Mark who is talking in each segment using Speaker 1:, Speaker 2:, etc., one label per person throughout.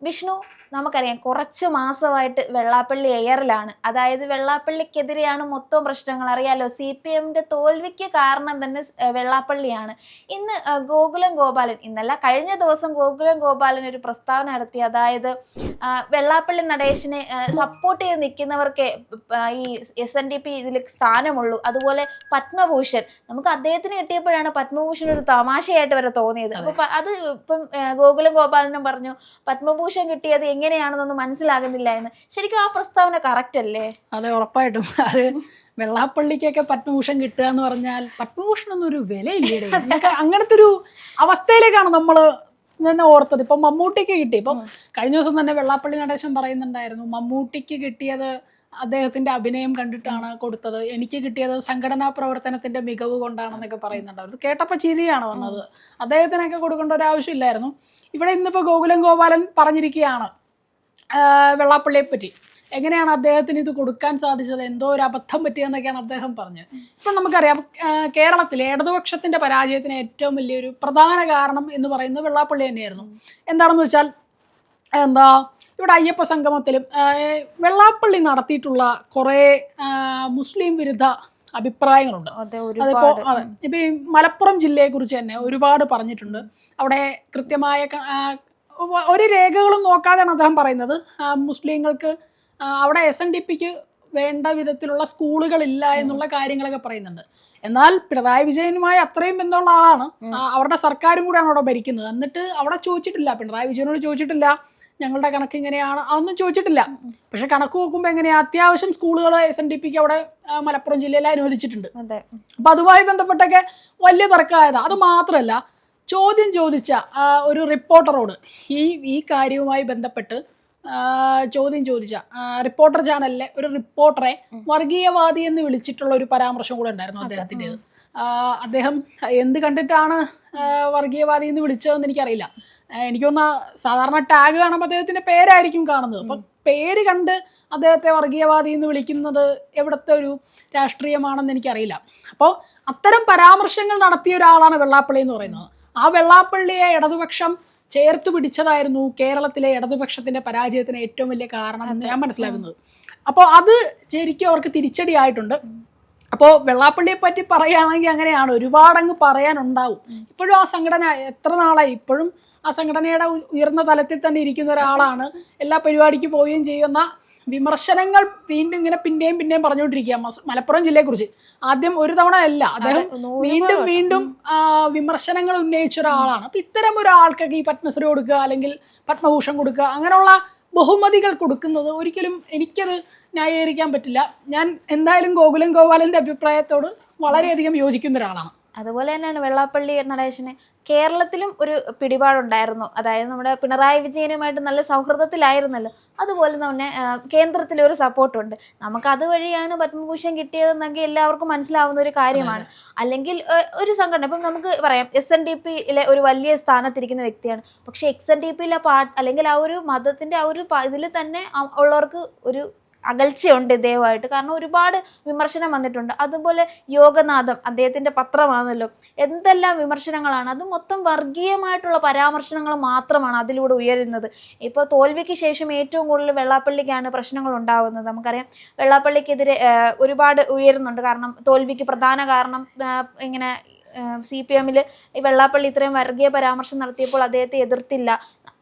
Speaker 1: വിഷ്ണു, നമുക്കറിയാം കുറച്ച് മാസമായിട്ട് വെള്ളാപ്പള്ളി എയറിലാണ്. അതായത് വെള്ളാപ്പള്ളിക്കെതിരെയാണ് മൊത്തം പ്രശ്നങ്ങൾ. അറിയാലോ, CPMന്റെ തോൽവിക്ക് കാരണം തന്നെ വെള്ളാപ്പള്ളിയാണ്. ഇന്ന് ഗോകുലം ഗോപാലൻ, ഇന്നല്ല കഴിഞ്ഞ ദിവസം ഗോകുലം ഗോപാലൻ ഒരു പ്രസ്താവന നടത്തി. അതായത് വെള്ളാപ്പള്ളി നടേശനെ സപ്പോർട്ട് ചെയ്ത് നിൽക്കുന്നവർക്ക് ഈ SNDP ഇതിൽ സ്ഥാനമുള്ളൂ. അതുപോലെ പത്മഭൂഷൺ, നമുക്ക് അദ്ദേഹത്തിന് കിട്ടിയപ്പോഴാണ് പത്മഭൂഷൺ ഒരു തമാശയായിട്ട് വരെ തോന്നിയത്. അപ്പൊ അത് ഇപ്പം ഗോകുലം ഗോപാലനും പറഞ്ഞു പത്മഭൂഷൺ കിട്ടിയത് എങ്ങനെയാണെന്നൊന്നും മനസ്സിലാകുന്നില്ല എന്ന്. ശരിക്കും ആ പ്രസ്താവന കറക്റ്റ് അല്ലേ?
Speaker 2: അതെ, ഉറപ്പായിട്ടും. അത് വെള്ളാപ്പള്ളിക്കൊക്കെ പത്മഭൂഷൺ കിട്ടുക എന്ന് പറഞ്ഞാൽ പത്മഭൂഷണൊന്നും ഒരു വിലയില്ലേ. അങ്ങനത്തെ ഒരു അവസ്ഥയിലേക്കാണ് നമ്മൾ തന്നെ ഓർത്തത്. ഇപ്പം മമ്മൂട്ടിക്ക് കിട്ടി. ഇപ്പം കഴിഞ്ഞ ദിവസം തന്നെ വെള്ളാപ്പള്ളി നടേശൻ പറയുന്നുണ്ടായിരുന്നു, മമ്മൂട്ടിക്ക് കിട്ടിയത് അദ്ദേഹത്തിന്റെ അഭിനയം കണ്ടിട്ടാണ് കൊടുത്തത്, എനിക്ക് കിട്ടിയത് സംഘടനാ പ്രവർത്തനത്തിന്റെ മികവ് കൊണ്ടാണെന്നൊക്കെ പറയുന്നുണ്ടായിരുന്നു. കേട്ടപ്പോൾ ചിരിയാണ് വന്നത്. അദ്ദേഹത്തിനൊക്കെ കൊടുക്കേണ്ട ഒരു ആവശ്യമില്ലായിരുന്നു. ഇവിടെ ഇന്നിപ്പോൾ ഗോകുലം ഗോപാലൻ പറഞ്ഞിരിക്കുകയാണ് വെള്ളാപ്പള്ളിയെ പറ്റി. എങ്ങനെയാണ് അദ്ദേഹത്തിന് ഇത് കൊടുക്കാൻ സാധിച്ചത്, എന്തോ ഒരു അബദ്ധം പറ്റിയെന്നൊക്കെയാണ് അദ്ദേഹം പറഞ്ഞത്. ഇപ്പം നമുക്കറിയാം, കേരളത്തിലെ ഇടതുപക്ഷത്തിന്റെ പരാജയത്തിന് ഏറ്റവും വലിയൊരു പ്രധാന കാരണം എന്ന് പറയുന്നത് വെള്ളാപ്പള്ളി തന്നെയായിരുന്നു. എന്താണെന്ന് വെച്ചാൽ ഇവിടെ അയ്യപ്പ സംഗമത്തിലും വെള്ളാപ്പള്ളി നടത്തിയിട്ടുള്ള കുറേ മുസ്ലിം വിരുദ്ധ അഭിപ്രായങ്ങളുണ്ട്. അതിപ്പോ ഇപ്പൊ ഈ മലപ്പുറം ജില്ലയെ കുറിച്ച് തന്നെ ഒരുപാട് പറഞ്ഞിട്ടുണ്ട്. അവിടെ കൃത്യമായ ഒരു രേഖകളും നോക്കാതെയാണ് അദ്ദേഹം പറയുന്നത്. മുസ്ലിങ്ങൾക്ക് അവിടെ SNDPക്ക് വേണ്ട വിധത്തിലുള്ള സ്കൂളുകളില്ല എന്നുള്ള കാര്യങ്ങളൊക്കെ പറയുന്നുണ്ട്. എന്നാൽ പിണറായി വിജയനുമായി അത്രയും ബന്ധമുള്ള ആളാണ്, അവരുടെ സർക്കാരും കൂടെയാണ് അവിടെ ഭരിക്കുന്നത്. എന്നിട്ട് അവിടെ ചോദിച്ചിട്ടില്ല, പിണറായി വിജയനോട് ചോദിച്ചിട്ടില്ല ഞങ്ങളുടെ കണക്ക് ഇങ്ങനെയാണ്, അതൊന്നും ചോദിച്ചിട്ടില്ല. പക്ഷെ കണക്ക് നോക്കുമ്പോൾ എങ്ങനെയാ, അത്യാവശ്യം സ്കൂളുകൾ SNDPക്ക് അവിടെ മലപ്പുറം ജില്ലയിൽ അനുവദിച്ചിട്ടുണ്ട്. അപ്പൊ അതുമായി ബന്ധപ്പെട്ടൊക്കെ വലിയ തർക്കമായത്. അത് മാത്രമല്ല, ചോദ്യം ചോദിച്ച ഒരു റിപ്പോർട്ടറോട് ഈ കാര്യവുമായി ബന്ധപ്പെട്ട് ചോദ്യം ചോദിച്ച റിപ്പോർട്ടർ ചാനലിലെ ഒരു റിപ്പോർട്ടറെ വർഗീയവാദി എന്ന് വിളിച്ചിട്ടുള്ള ഒരു പരാമർശം കൂടെ ഉണ്ടായിരുന്നു അദ്ദേഹത്തിൻ്റെത്. അദ്ദേഹം എന്ത് കണ്ടിട്ടാണ് വർഗീയവാദി എന്ന് വിളിച്ചതെന്ന് എനിക്കറിയില്ല. എനിക്കൊന്ന് സാധാരണ ടാഗ് കാണുമ്പോൾ അദ്ദേഹത്തിന്റെ പേരായിരിക്കും കാണുന്നത്. അപ്പം പേര് കണ്ട് അദ്ദേഹത്തെ വർഗീയവാദി എന്ന് വിളിക്കുന്നത് എവിടുത്തെ ഒരു രാഷ്ട്രീയമാണെന്ന് എനിക്കറിയില്ല. അപ്പോൾ അത്തരം പരാമർശങ്ങൾ നടത്തിയ ഒരാളാണ് വെള്ളാപ്പള്ളി എന്ന് പറയുന്നത്. ആ വെള്ളാപ്പള്ളിയെ ഇടതുപക്ഷം ചേർത്ത് പിടിച്ചതായിരുന്നു കേരളത്തിലെ ഇടതുപക്ഷത്തിന്റെ പരാജയത്തിന് ഏറ്റവും വലിയ കാരണം എന്ന് ഞാൻ മനസ്സിലാക്കുന്നത്. അപ്പോൾ അത് ശരിക്കും അവർക്ക് തിരിച്ചടിയായിട്ടുണ്ട്. അപ്പോൾ വെള്ളാപ്പള്ളിയെ പറ്റി പറയുകയാണെങ്കിൽ അങ്ങനെയാണ്, ഒരുപാടങ്ങ് പറയാനുണ്ടാവും. ഇപ്പോഴും ആ സംഘടന എത്ര നാളായി, ഇപ്പോഴും ആ സംഘടനയുടെ ഉയർന്ന തലത്തിൽ തന്നെ ഇരിക്കുന്ന ഒരാളാണ്. എല്ലാ പരിപാടിക്ക് പോവുകയും ചെയ്യുന്ന വിമർശനങ്ങൾ വീണ്ടും ഇങ്ങനെ പിന്നെയും പറഞ്ഞുകൊണ്ടിരിക്കുക മലപ്പുറം ജില്ലയെക്കുറിച്ച്. ആദ്യം ഒരു തവണ അല്ല, അദ്ദേഹം വീണ്ടും വിമർശനങ്ങൾ ഉന്നയിച്ച ഒരാളാണ്. അപ്പം ഇത്തരം ഒരാൾക്കൊക്കെ ഈ പത്മശ്രീ കൊടുക്കുക അല്ലെങ്കിൽ പത്മഭൂഷൺ കൊടുക്കുക, അങ്ങനെയുള്ള ബഹുമതികൾ കൊടുക്കുന്നത് ഒരിക്കലും എനിക്കത് ന്യായീകരിക്കാൻ പറ്റില്ല. ഞാൻ എന്തായാലും ഗോകുലം ഗോപാലന്റെ അഭിപ്രായത്തോട് വളരെയധികം യോജിക്കുന്ന ഒരാളാണ്.
Speaker 1: അതുപോലെ തന്നെയാണ് വെള്ളാപ്പള്ളി നടേശന് കേരളത്തിലും ഒരു പിടിപാടുണ്ടായിരുന്നു. അതായത് നമ്മുടെ പിണറായി വിജയനുമായിട്ട് നല്ല സൗഹൃദത്തിലായിരുന്നല്ലോ. അതുപോലെ തന്നെ കേന്ദ്രത്തിലൊരു സപ്പോർട്ടുണ്ട്. നമുക്ക് അതുവഴിയാണ് പത്മഭൂഷൺ കിട്ടിയതെന്നെങ്കിൽ എല്ലാവർക്കും മനസ്സിലാവുന്ന ഒരു കാര്യമാണ്. അല്ലെങ്കിൽ ഒരു സംഘടന, ഇപ്പം നമുക്ക് പറയാം SNDPയിലെ ഒരു വലിയ സ്ഥാനത്തിരിക്കുന്ന വ്യക്തിയാണ്, പക്ഷെ XNDPയിലെ അല്ലെങ്കിൽ ആ ഒരു മതത്തിന്റെ ആ ഒരു ഇതിൽ തന്നെ ഉള്ളവർക്ക് ഒരു അകൽച്ചയുണ്ട് ഇദ്ദേഹമായിട്ട്. കാരണം ഒരുപാട് വിമർശനം വന്നിട്ടുണ്ട്. അതുപോലെ യോഗനാഥം, അദ്ദേഹത്തിന്റെ പത്രമാണല്ലോ, എന്തെല്ലാം വിമർശനങ്ങളാണ്. അത് മൊത്തം വർഗീയമായിട്ടുള്ള പരാമർശനങ്ങൾ മാത്രമാണ് അതിലൂടെ ഉയരുന്നത്. ഇപ്പോൾ തോൽവിക്ക് ശേഷം ഏറ്റവും കൂടുതൽ വെള്ളാപ്പള്ളിക്കാണ് പ്രശ്നങ്ങൾ ഉണ്ടാകുന്നത്. നമുക്കറിയാം, വെള്ളാപ്പള്ളിക്കെതിരെ ഒരുപാട് ഉയരുന്നുണ്ട്. കാരണം തോൽവിക്ക് പ്രധാന കാരണം ഇങ്ങനെ CPMൽ ഈ വെള്ളാപ്പള്ളി ഇത്രയും വർഗീയ പരാമർശം നടത്തിയപ്പോൾ അദ്ദേഹത്തെ എതിർത്തില്ല.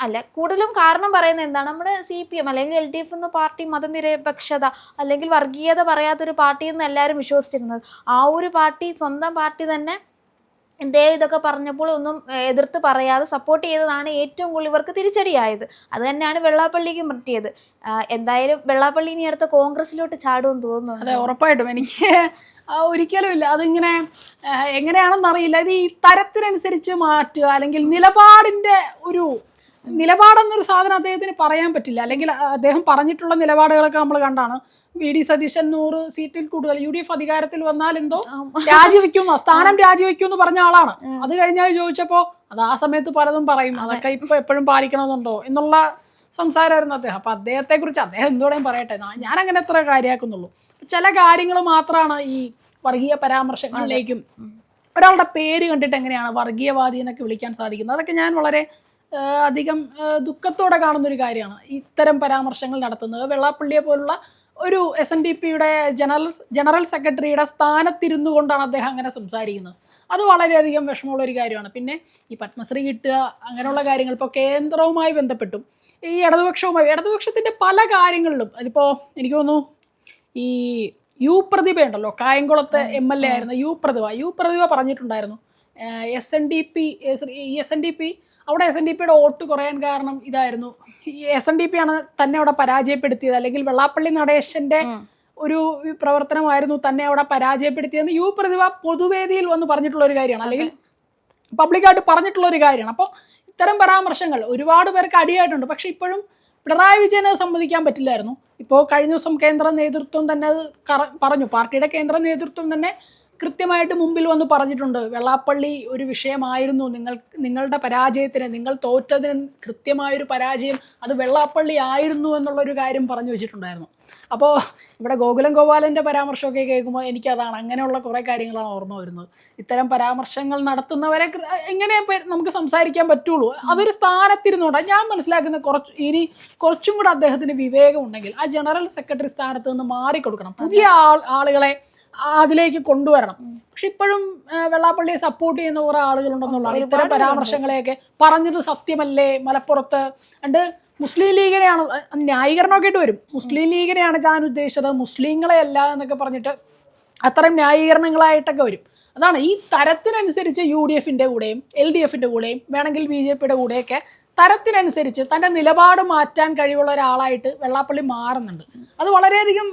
Speaker 1: അല്ല, കൂടുതലും കാരണം പറയുന്നത് എന്താണ്, നമ്മുടെ CPM അല്ലെങ്കിൽ LDF എന്ന പാർട്ടി മതനിരപേക്ഷത അല്ലെങ്കിൽ വർഗീയത പറയാത്തൊരു പാർട്ടി എന്ന് എല്ലാവരും വിശ്വസിച്ചിരുന്നത്. ആ ഒരു പാർട്ടി, സ്വന്തം പാർട്ടി തന്നെ ഇതൊക്കെ പറഞ്ഞപ്പോൾ ഒന്നും എതിർത്ത് പറയാതെ സപ്പോർട്ട് ചെയ്തതാണ് ഏറ്റവും കൂടുതൽ ഇവർക്ക് തിരിച്ചടിയായത്. അത് തന്നെയാണ് വെള്ളാപ്പള്ളിക്കും പറ്റിയത്. എന്തായാലും വെള്ളാപ്പള്ളി ഇനി അടുത്ത കോൺഗ്രസിലോട്ട് ചാടുമെന്ന് തോന്നുന്നു.
Speaker 2: അതെ, ഉറപ്പായിട്ടും. എനിക്ക് ഒരിക്കലും ഇല്ല. അതിങ്ങനെ എങ്ങനെയാണെന്നറിയില്ല. ഇത് ഈ തരത്തിനനുസരിച്ച് മാറ്റുക, അല്ലെങ്കിൽ നിലപാടെന്നൊരു സാധനം അദ്ദേഹത്തിന് പറയാൻ പറ്റില്ല. അല്ലെങ്കിൽ അദ്ദേഹം പറഞ്ഞിട്ടുള്ള നിലപാടുകളൊക്കെ നമ്മൾ കണ്ടാണ്. VD സതീശൻ 100 സീറ്റിൽ കൂടുതൽ UDF അധികാരത്തിൽ വന്നാൽ എന്തോ സ്ഥാനം രാജിവെക്കും എന്ന് പറഞ്ഞ ആളാണ്. അത് കഴിഞ്ഞാൽ ചോദിച്ചപ്പോൾ അത് ആ സമയത്ത് പലതും പറയും, അതൊക്കെ ഇപ്പൊ എപ്പോഴും പാലിക്കണമെന്നുണ്ടോ എന്നുള്ള സംസാരമായിരുന്നു അദ്ദേഹം. അപ്പൊ അദ്ദേഹത്തെ കുറിച്ച് അദ്ദേഹം എന്തോടെയും പറയട്ടെ, ഞാൻ അങ്ങനെ എത്ര കാര്യമാക്കുന്നുള്ളൂ. ചില കാര്യങ്ങൾ മാത്രമാണ് ഈ വർഗീയ പരാമർശങ്ങളിലേക്കും ഒരാളുടെ പേര് കണ്ടിട്ട് എങ്ങനെയാണ് വർഗീയവാദി എന്നൊക്കെ വിളിക്കാൻ സാധിക്കുന്നത്. അതൊക്കെ ഞാൻ വളരെ അധികം ദുഃഖത്തോടെ കാണുന്നൊരു കാര്യമാണ് ഇത്തരം പരാമർശങ്ങൾ നടത്തുന്നത്. വെള്ളാപ്പള്ളിയെ പോലുള്ള ഒരു SNDPയുടെ ജനറൽ സെക്രട്ടറിയുടെ സ്ഥാനത്തിരുന്നു കൊണ്ടാണ് അദ്ദേഹം അങ്ങനെ സംസാരിക്കുന്നത്. അത് വളരെയധികം വിഷമമുള്ളൊരു കാര്യമാണ്. പിന്നെ ഈ പത്മശ്രീ കിട്ടുക അങ്ങനെയുള്ള കാര്യങ്ങൾ ഇപ്പോൾ കേന്ദ്രവുമായി ബന്ധപ്പെട്ടും ഈ ഇടതുപക്ഷത്തിൻ്റെ പല കാര്യങ്ങളിലും അതിപ്പോൾ എനിക്ക് തോന്നുന്നു ഈ പ്രതിഭ ഉണ്ടല്ലോ, കായംകുളത്തെ MLA ആയിരുന്ന പ്രതിഭ പറഞ്ഞിട്ടുണ്ടായിരുന്നു SNDP അവിടെ SNDPയുടെ വോട്ട് കുറയാൻ കാരണം ഇതായിരുന്നു, ഈ SNDP ആണ് തന്നെ അവിടെ പരാജയപ്പെടുത്തിയത്, അല്ലെങ്കിൽ വെള്ളാപ്പള്ളി നടേശന്റെ ഒരു പ്രവർത്തനമായിരുന്നു തന്നെ അവിടെ പരാജയപ്പെടുത്തിയതെന്ന് പ്രതിഭ പൊതുവേദിയിൽ വന്ന് പറഞ്ഞിട്ടുള്ള ഒരു കാര്യമാണ്, അല്ലെങ്കിൽ പബ്ലിക്കായിട്ട് പറഞ്ഞിട്ടുള്ള ഒരു കാര്യമാണ്. അപ്പോൾ ഇത്തരം പരാമർശങ്ങൾ ഒരുപാട് പേർക്ക് അടിയായിട്ടുണ്ട്. പക്ഷെ ഇപ്പോഴും പിണറായി വിജയനെ സമ്മതിക്കാൻ പറ്റില്ലായിരുന്നു. ഇപ്പോൾ കഴിഞ്ഞ ദിവസം കേന്ദ്ര നേതൃത്വം തന്നെ അത് പറഞ്ഞു, പാർട്ടിയുടെ കേന്ദ്ര നേതൃത്വം തന്നെ കൃത്യമായിട്ട് മുമ്പിൽ വന്ന് പറഞ്ഞിട്ടുണ്ട്, വെള്ളാപ്പള്ളി ഒരു വിഷയമായിരുന്നു, നിങ്ങളുടെ പരാജയത്തിന്, നിങ്ങൾ തോറ്റതിന് കൃത്യമായൊരു പരാജയം അത് വെള്ളാപ്പള്ളി ആയിരുന്നു എന്നുള്ളൊരു കാര്യം പറഞ്ഞു വെച്ചിട്ടുണ്ടായിരുന്നു. അപ്പോൾ ഇവിടെ ഗോകുലം ഗോപാലൻ്റെ പരാമർശമൊക്കെ കേൾക്കുമ്പോൾ എനിക്കതാണ് അങ്ങനെയുള്ള കുറേ കാര്യങ്ങളാണ് ഓർമ്മ വരുന്നത്. ഇത്തരം പരാമർശങ്ങൾ നടത്തുന്നവരെ എങ്ങനെ നമുക്ക് സംസാരിക്കാൻ പറ്റുള്ളൂ? അതൊരു സ്ഥാനത്തിരുന്നുകൊണ്ടാണ് ഞാൻ മനസ്സിലാക്കുന്ന. കുറച്ചും കൂടെ അദ്ദേഹത്തിന് വിവേകമുണ്ടെങ്കിൽ ആ ജനറൽ സെക്രട്ടറി സ്ഥാനത്ത് നിന്ന് മാറിക്കൊടുക്കണം, പുതിയ ആളുകളെ അതിലേക്ക് കൊണ്ടുവരണം. പക്ഷെ ഇപ്പോഴും വെള്ളാപ്പള്ളിയെ സപ്പോർട്ട് ചെയ്യുന്ന കുറെ ആളുകളുണ്ടെന്നുള്ളതാണ്. ഇത്തരം പരാമർശങ്ങളെയൊക്കെ പറഞ്ഞത് സത്യമല്ലേ മലപ്പുറത്ത് അണ്ട് മുസ്ലിം ലീഗിനെയാണ് ന്യായീകരണമൊക്കെ ആയിട്ട് വരും, മുസ്ലിം ലീഗിനെയാണ് ഞാൻ ഉദ്ദേശിച്ചത്, മുസ്ലിങ്ങളെ അല്ല എന്നൊക്കെ പറഞ്ഞിട്ട് അത്തരം ന്യായീകരണങ്ങളായിട്ടൊക്കെ വരും. അതാണ് ഈ തരത്തിനനുസരിച്ച് UDFന്റെ കൂടെയും LDFന്റെ കൂടെയും വേണമെങ്കിൽ BJPയുടെ കൂടെയൊക്കെ തരത്തിനനുസരിച്ച് തൻ്റെ നിലപാട് മാറ്റാൻ കഴിവുള്ള ഒരാളായിട്ട് വെള്ളാപ്പള്ളി മാറുന്നുണ്ട്. അത് വളരെയധികം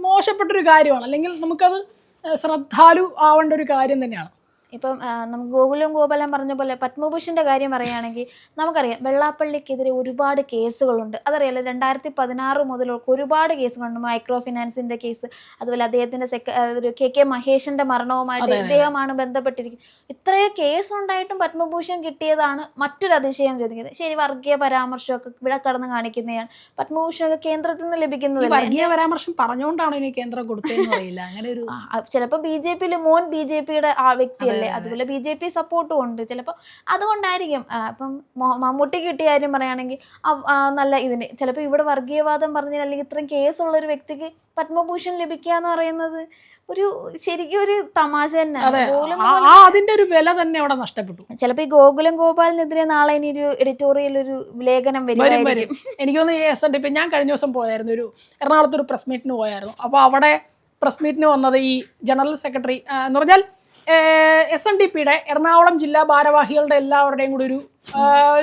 Speaker 2: മോശപ്പെട്ടൊരു കാര്യമാണ്, അല്ലെങ്കിൽ നമുക്കത് ശ്രദ്ധാലു ആവേണ്ട ഒരു കാര്യം തന്നെയാണ്.
Speaker 1: ഇപ്പം നമുക്ക് ഗോകുലം ഗോപാലൻ പറഞ്ഞ പോലെ പത്മഭൂഷൻ്റെ കാര്യം പറയുകയാണെങ്കിൽ നമുക്കറിയാം വെള്ളാപ്പള്ളിക്കെതിരെ ഒരുപാട് കേസുകളുണ്ട്. അതറിയാലോ, 2016 മുതൽ ഒരുപാട് കേസുകളുണ്ട്. മൈക്രോ ഫിനാൻസിൻ്റെ കേസ്, അതുപോലെ അദ്ദേഹത്തിൻ്റെ ഒരു KK മഹേഷിൻ്റെ മരണവുമായിട്ട് ഇദ്ദേഹമാണ് ബന്ധപ്പെട്ടിരിക്കുന്നത്. ഇത്രയും കേസുണ്ടായിട്ടും പത്മഭൂഷൺ കിട്ടിയതാണ് മറ്റൊരു അതിശയം ചോദിക്കുന്നത്. ശരി, വർഗീയ പരാമർശമൊക്കെ ഇവിടെ കടന്ന് കാണിക്കുന്നതാണ്, പത്മഭൂഷണൊക്കെ കേന്ദ്രത്തിൽ നിന്ന് ലഭിക്കുന്നത്.
Speaker 2: വർഗീയ പരാമർശം പറഞ്ഞുകൊണ്ടാണ് ഇനി കേന്ദ്രം കൊടുത്തതെന്ന് അറിയില്ല. അങ്ങനെ ഒരു
Speaker 1: ചിലപ്പോൾ BJPയിൽ മോൻ BJPയുടെ ആ വ്യക്തിയല്ല, അതുപോലെ BJP സപ്പോർട്ടും ഉണ്ട്, ചിലപ്പോൾ അതുകൊണ്ടായിരിക്കും. ഇപ്പം മമ്മൂട്ടി കിട്ടിയ കാര്യം പറയുകയാണെങ്കിൽ നല്ല ഇതിന് ചിലപ്പോൾ ഇവിടെ വർഗീയവാദം പറഞ്ഞാൽ അല്ലെങ്കിൽ ഇത്രയും കേസുള്ള ഒരു വ്യക്തിക്ക് പത്മഭൂഷൺ ലഭിക്കുക എന്ന് പറയുന്നത് ഒരു ശരിക്കും ഒരു തമാശ തന്നെയാണ്.
Speaker 2: അതിന്റെ ഒരു വില തന്നെ അവിടെ നഷ്ടപ്പെട്ടു.
Speaker 1: ചിലപ്പോൾ ഈ ഗോകുലം ഗോപാലിനെതിരെ നാളെ ഇനി ഒരു എഡിറ്റോറിയൽ ഒരു ലേഖനം വരും.
Speaker 2: എനിക്ക് തോന്നുന്നു SNDP ഞാൻ കഴിഞ്ഞ ദിവസം പോയായിരുന്നു, ഒരു എറണാകുളത്ത് ഒരു പ്രസ് മീറ്റിന് പോയായിരുന്നു. അപ്പോൾ അവിടെ പ്രസ് മീറ്റിന് വന്നത് ഈ ജനറൽ സെക്രട്ടറി എന്ന് പറഞ്ഞാൽ SNDPയുടെ എറണാകുളം ജില്ലാ ഭാരവാഹികളുടെ എല്ലാവരുടെയും കൂടി ഒരു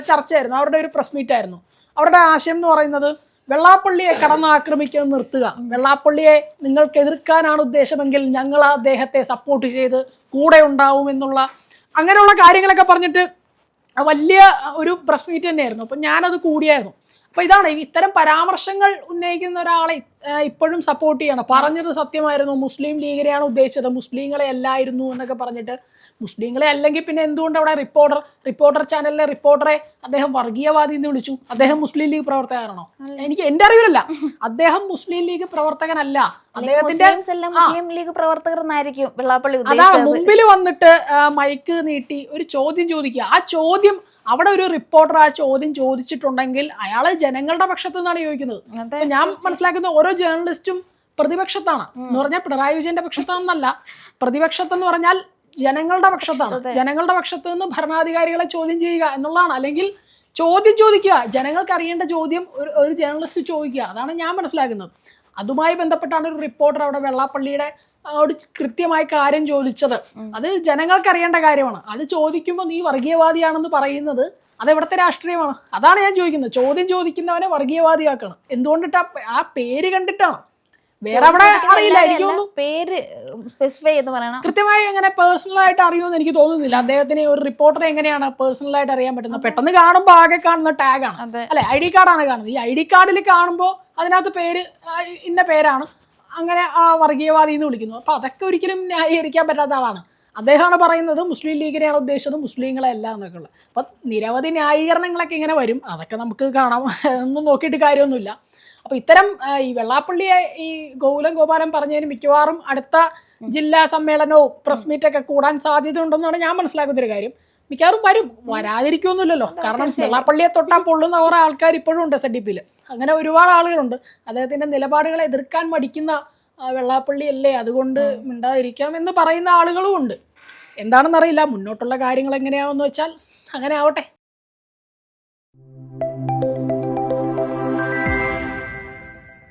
Speaker 2: ചർച്ചയായിരുന്നു, അവരുടെ ഒരു പ്രസ് മീറ്റായിരുന്നു. അവരുടെ ആശയം എന്ന് പറയുന്നത് വെള്ളാപ്പള്ളിയെ കടന്നാക്രമിക്കാൻ നിർത്തുക, വെള്ളാപ്പള്ളിയെ നിങ്ങൾക്ക് എതിർക്കാനാണ് ഉദ്ദേശമെങ്കിൽ ഞങ്ങൾ അദ്ദേഹത്തെ സപ്പോർട്ട് ചെയ്ത് കൂടെ ഉണ്ടാവും എന്നുള്ള അങ്ങനെയുള്ള കാര്യങ്ങളൊക്കെ പറഞ്ഞിട്ട് വലിയ ഒരു പ്രസ് മീറ്റ് തന്നെയായിരുന്നു. അപ്പം ഞാനത് കൂടിയായിരുന്നു. അപ്പോൾ ഇതാണ് ഇത്തരം പരാമർശങ്ങൾ ഉന്നയിക്കുന്ന ഒരാളെ ഇപ്പോഴും സപ്പോർട്ട് ചെയ്യണം. പറഞ്ഞത് സത്യമായിരുന്നു, മുസ്ലിം ലീഗിനെയാണ് ഉദ്ദേശിച്ചത്, മുസ്ലിങ്ങളെ അല്ലായിരുന്നു എന്നൊക്കെ പറഞ്ഞിട്ട്, മുസ്ലിങ്ങളെ അല്ലെങ്കിൽ പിന്നെ എന്തുകൊണ്ട് അവിടെ റിപ്പോർട്ടർ ചാനലിലെ റിപ്പോർട്ടറെ അദ്ദേഹം വർഗീയവാദി എന്ന് വിളിച്ചു? അദ്ദേഹം മുസ്ലിം ലീഗ് പ്രവർത്തകനാണോ? എൻ്റെ അറിവിലല്ല, അദ്ദേഹം മുസ്ലിം ലീഗ് പ്രവർത്തകനല്ല. അദ്ദേഹത്തിന്റെ
Speaker 1: മുസ്ലിം ലീഗ് പ്രവർത്തകർ എന്നായിരിക്കും വെള്ളാപ്പള്ളി.
Speaker 2: അതാണ് മുമ്പിൽ വന്നിട്ട് മൈക്ക് നീട്ടി ഒരു ചോദ്യം ചോദിക്കുക. ആ ചോദ്യം അവിടെ ഒരു റിപ്പോർട്ടർ ആ ചോദ്യം ചോദിച്ചിട്ടുണ്ടെങ്കിൽ അയാള് ജനങ്ങളുടെ പക്ഷത്ത് നിന്നാണ് ചോദിക്കുന്നത്. ഞാൻ മനസ്സിലാക്കുന്ന ഓരോ ജേർണലിസ്റ്റും പ്രതിപക്ഷത്താണ് എന്ന് പറഞ്ഞാൽ പിണറായി വിജയന്റെ പക്ഷത്താണെന്നല്ല, പ്രതിപക്ഷത്തെന്ന് പറഞ്ഞാൽ ജനങ്ങളുടെ പക്ഷത്താണ്. ജനങ്ങളുടെ പക്ഷത്ത് നിന്ന് ഭരണാധികാരികളെ ചോദ്യം ചെയ്യുക എന്നുള്ളതാണ്, അല്ലെങ്കിൽ ചോദ്യം ചോദിക്കുക, ജനങ്ങൾക്ക് അറിയേണ്ട ചോദ്യം ഒരു ജേർണലിസ്റ്റ് ചോദിക്കുക. അതാണ് ഞാൻ മനസ്സിലാക്കുന്നത്. അതുമായി ബന്ധപ്പെട്ടാണ് ഒരു റിപ്പോർട്ടർ അവിടെ വെള്ളാപ്പള്ളിയുടെ കൃത്യമായി കാര്യം ചോദിച്ചത്. അത് ജനങ്ങൾക്ക് അറിയേണ്ട കാര്യമാണ്. അത് ചോദിക്കുമ്പോൾ നീ വർഗീയവാദിയാണെന്ന് പറയുന്നത് അത് എവിടുത്തെ രാഷ്ട്രീയമാണ്? അതാണ് ഞാൻ ചോദിക്കുന്നത്. ചോദ്യം ചോദിക്കുന്നവനെ വർഗീയവാദിയാക്കണം. എന്തുകൊണ്ടിട്ട് ആ പേര് കണ്ടിട്ടാണ്, വേറെ അവിടെ അറിയില്ല. എനിക്ക് തോന്നുന്നു
Speaker 1: പേര് സ്പെസിഫൈ ചെയ്ത് പറയണം.
Speaker 2: കൃത്യമായി അങ്ങനെ പേഴ്സണലായിട്ട് അറിയുമെന്ന് എനിക്ക് തോന്നുന്നില്ല. അദ്ദേഹത്തിന് ഒരു റിപ്പോർട്ടറെ എങ്ങനെയാണ് പേഴ്സണലായിട്ട് അറിയാൻ പറ്റുന്നത്? പെട്ടെന്ന് കാണുമ്പോൾ ആകെ കാണുന്ന ടാഗാണ് അല്ലെ, ID കാർഡാണ് കാണുന്നത്. ഈ ID കാർഡിൽ കാണുമ്പോൾ അതിനകത്ത് പേര് ഇന്ന പേരാണ്, അങ്ങനെ ആ വർഗീയവാദി എന്ന് വിളിക്കുന്നു. അപ്പോൾ അതൊക്കെ ഒരിക്കലും ന്യായീകരിക്കാൻ പറ്റാത്ത ആളാണ്. അദ്ദേഹമാണ് പറയുന്നത് മുസ്ലിം ലീഗിനെയാണ് ഉദ്ദേശിച്ചത്, മുസ്ലിങ്ങളെ അല്ല എന്നൊക്കെ ഉള്ളത്. അപ്പം നിരവധി ന്യായീകരണങ്ങളൊക്കെ ഇങ്ങനെ വരും, അതൊക്കെ നമുക്ക് കാണാം, ഒന്നും നോക്കിയിട്ട് കാര്യമൊന്നുമില്ല. അപ്പോൾ ഇത്തരം ഈ വെള്ളാപ്പള്ളിയെ ഈ ഗോകുലം ഗോപാലൻ പറഞ്ഞതിന് മിക്കവാറും അടുത്ത ജില്ലാ സമ്മേളനവും പ്രസ് മീറ്റൊക്കെ കൂടാൻ സാധ്യത ഉണ്ടെന്നാണ് ഞാൻ മനസ്സിലാക്കുന്നൊരു കാര്യം. മിക്കവാറും വരും, വരാതിരിക്കൊന്നുമില്ലല്ലോ. കാരണം വെള്ളാപ്പള്ളിയെ തൊട്ടാൽ പൊള്ളുന്ന കുറെ ആൾക്കാർ ഇപ്പോഴും ഉണ്ട് SNDP-യിൽ. അങ്ങനെ ഒരുപാട് ആളുകളുണ്ട്. അദ്ദേഹത്തിന്റെ നിലപാടുകളെ എതിർക്കാൻ മടിക്കുന്ന വെള്ളാപ്പള്ളി അല്ലേ, അതുകൊണ്ട് മിണ്ടാതിരിക്കാം എന്ന് പറയുന്ന ആളുകളും ഉണ്ട്. എന്താണെന്നറിയില്ല, മുന്നോട്ടുള്ള കാര്യങ്ങൾ എങ്ങനെയാവെന്ന് വെച്ചാൽ അങ്ങനെ ആവട്ടെ.